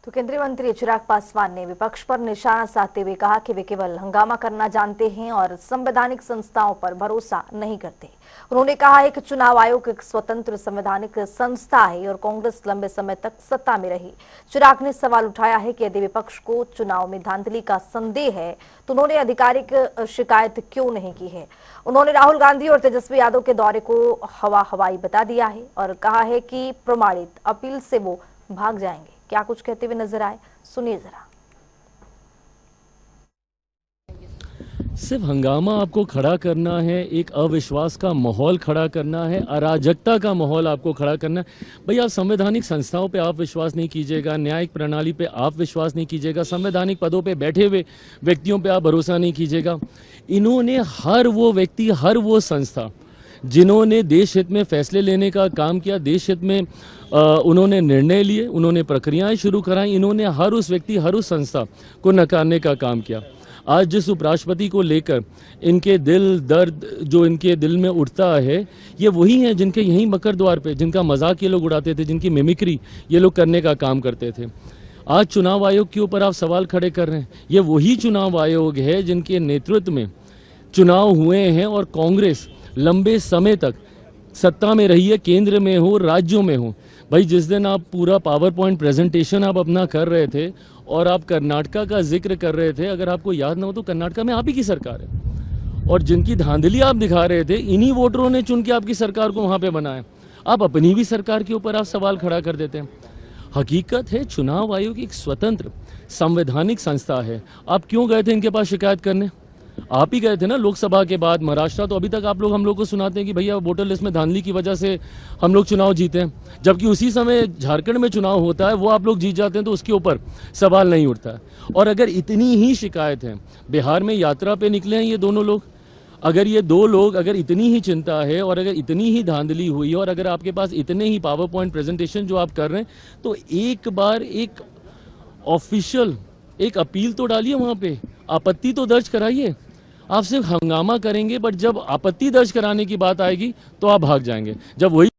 तो केंद्रीय मंत्री चिराग पासवान ने विपक्ष पर निशाना साधते हुए कहा कि वे केवल हंगामा करना जानते हैं और संवैधानिक संस्थाओं पर भरोसा नहीं करते। उन्होंने कहा है कि चुनाव आयोग एक स्वतंत्र संवैधानिक संस्था है और कांग्रेस लंबे समय तक सत्ता में रही। चिराग ने सवाल उठाया है कि यदि विपक्ष को चुनाव में धांधली का संदेह है तो उन्होंने आधिकारिक शिकायत क्यों नहीं की है। उन्होंने राहुल गांधी और तेजस्वी यादव के दौरे को हवाई बता दिया है और कहा है कि प्रमाणित अपील से वो भाग जाएंगे। क्या कुछ कहते हुए नजर आए, सुनिए जरा। सिर्फ हंगामा आपको खड़ा करना है, एक अविश्वास का माहौल खड़ा करना है, अराजकता का माहौल आपको खड़ा करना है। भाई आप संवैधानिक संस्थाओं पे आप विश्वास नहीं कीजिएगा, न्यायिक प्रणाली पे आप विश्वास नहीं कीजिएगा, संवैधानिक पदों पे बैठे हुए व्यक्तियों पे आप भरोसा नहीं कीजिएगा। इन्होंने हर वो व्यक्ति, हर वो संस्था जिन्होंने देश हित में फैसले लेने का काम किया, देश हित में उन्होंने निर्णय लिए, उन्होंने प्रक्रियाएं शुरू कराई, इन्होंने हर उस व्यक्ति, हर उस संस्था को नकारने का काम किया। आज जिस उपराष्ट्रपति को लेकर इनके दिल दर्द जो इनके दिल में उठता है, ये वही हैं जिनके यहीं मकर द्वार पे, जिनका मजाक ये लोग उड़ाते थे, जिनकी मिमिक्री ये लोग करने का काम करते थे। आज चुनाव आयोग के ऊपर आप सवाल खड़े कर रहे हैं। ये वही चुनाव आयोग है जिनके नेतृत्व में चुनाव हुए हैं और कांग्रेस लंबे समय तक सत्ता में रही है, केंद्र में हो, राज्यों में हो। भाई जिस दिन आप पूरा पावर पॉइंट प्रेजेंटेशन आप अपना कर रहे थे और आप कर्नाटका का जिक्र कर रहे थे, अगर आपको याद ना हो तो कर्नाटका में आप ही की सरकार है और जिनकी धांधली आप दिखा रहे थे, इन्हीं वोटरों ने चुन के आपकी सरकार को वहां पे बनाया। आप अपनी भी सरकार के ऊपर आप सवाल खड़ा कर देते हैं। हकीकत है चुनाव आयोग एक स्वतंत्र संवैधानिक संस्था है। आप क्यों गए थे इनके पास शिकायत करने? आप ही गए थे ना लोकसभा के बाद महाराष्ट्र। तो अभी तक आप लोग हम लोग को सुनाते हैं कि भैया वोटर लिस्ट में धांधली की वजह से हम लोग चुनाव जीते हैं, जबकि उसी समय झारखंड में चुनाव होता है, वो आप लोग जीत जाते हैं तो उसके ऊपर सवाल नहीं उठता है। और अगर इतनी ही शिकायत है, बिहार में यात्रा पे निकले हैं ये दोनों लोग, अगर ये दो लोग, अगर इतनी ही चिंता है और अगर इतनी ही धांधली हुई और अगर आपके पास इतने ही पावर पॉइंट प्रेजेंटेशन जो आप कर रहे हैं, तो एक बार एक ऑफिशियल एक अपील तो डालिए, वहां पे आपत्ति तो दर्ज कराइए। आप सिर्फ हंगामा करेंगे, बट जब आपत्ति दर्ज कराने की बात आएगी तो आप भाग जाएंगे। जब वही